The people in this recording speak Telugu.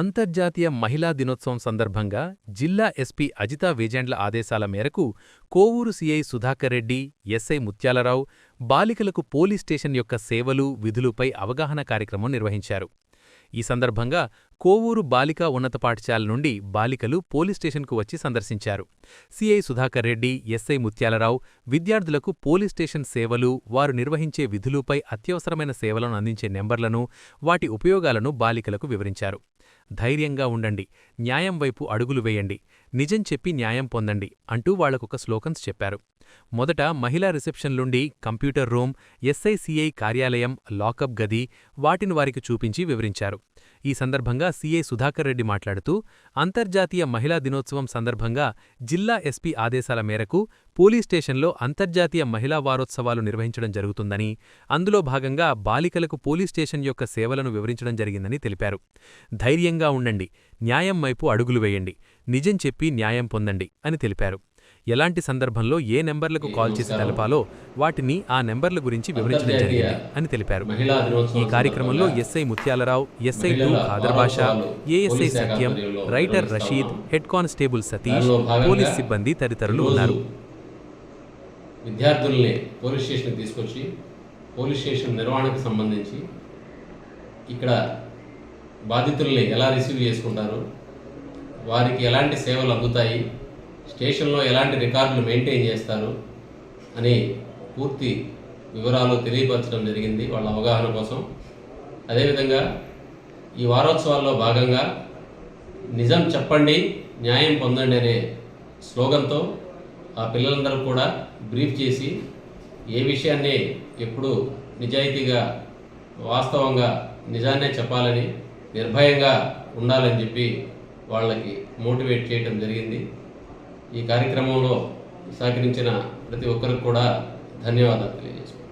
అంతర్జాతీయ మహిళా దినోత్సవం సందర్భంగా జిల్లా ఎస్పీ అజితా వేజెండ్ల ఆదేశాల మేరకు కోవూరు సీఐ సుధాకర్ రెడ్డి, ఎస్ఐ ముత్యాలరావు బాలికలకు పోలీస్ స్టేషన్ యొక్క సేవలు, విధులుపై అవగాహన కార్యక్రమం నిర్వహించారు. ఈ సందర్భంగా కోవూరు బాలికా ఉన్నత పాఠశాల నుండి బాలికలు పోలీస్ స్టేషన్కు వచ్చి సందర్శించారు. సీఐ సుధాకర్ రెడ్డి, ఎస్ఐ ముత్యాలరావు విద్యార్థులకు పోలీస్ స్టేషన్ సేవలు, వారు నిర్వహించే విధులుపై అత్యవసరమైన సేవలను అందించే నెంబర్లను, వాటి ఉపయోగాలను బాలికలకు వివరించారు. ధైర్యంగా ఉండండి, న్యాయం వైపు అడుగులు వేయండి, నిజం చెప్పి న్యాయం పొందండి అంటూ వాళ్లకొక స్లోకన్స్ చెప్పారు. మొదట మహిళా రిసెప్షన్ నుండి కంప్యూటర్ రూమ్, ఎస్ఐసిఐ కార్యాలయం, లాకప్ గది, వాటిని వారికి చూపించి వివరించారు. ఈ సందర్భంగా సీఐ సుధాకర్ రెడ్డి మాట్లాడుతూ, అంతర్జాతీయ మహిళా దినోత్సవం సందర్భంగా జిల్లా ఎస్పీ ఆదేశాల మేరకు పోలీస్ స్టేషన్లో అంతర్జాతీయ మహిళా వారోత్సవాలు నిర్వహించడం జరుగుతుందని, అందులో భాగంగా బాలికలకు పోలీస్ స్టేషన్ యొక్క సేవలను వివరించడం జరిగిందని తెలిపారు. ధైర్యంగా ఉండండి, న్యాయం వైపు అడుగులు వేయండి, నిజం చెప్పి న్యాయం పొందండి అని తెలిపారు. ఎలాంటి సందర్భంలో ఏ నెంబర్లకు కాల్ చేసి తెలపాలో వాటిని ఆ నెంబర్ల గురించి వివరించడం జరిగింది అని తెలిపారు. ఈ కార్యక్రమంలో SI Mutyalarao, SI 2 Khader Basha, ASI Satyam, writer Rasheed, head constable Satish, police సిబ్బంది తదితరులు ఉన్నారు. విద్యార్థుల్ని పోలీస్ స్టేషన్కి తీసుకొచ్చి పోలీస్ స్టేషన్ నిర్వహణకు సంబంధించి ఇక్కడ బాధితుల్ని ఎలా రిసీవ్ చేసుకుంటారు, వారికి ఎలాంటి సేవలు అందుతాయి, స్టేషన్లో ఎలాంటి రికార్డులు మెయింటైన్ చేస్తారు అని పూర్తి వివరాలు తెలియపరచడం జరిగింది వాళ్ళ అవగాహన కోసం. అదేవిధంగా ఈ వారోత్సవాల్లో భాగంగా నిజం చెప్పండి, న్యాయం పొందండి అనే స్లోగన్తో ఆ పిల్లలందరూ కూడా బ్రీఫ్ చేసి ఏ విషయాన్ని ఎప్పుడు నిజాయితీగా, వాస్తవంగా నిజాన్నే చెప్పాలని, నిర్భయంగా ఉండాలని చెప్పి వాళ్ళకి మోటివేట్ చేయడం జరిగింది. ఈ కార్యక్రమంలో సహకరించిన ప్రతి ఒక్కరికి కూడా ధన్యవాదాలు తెలియజేస్తున్నాను.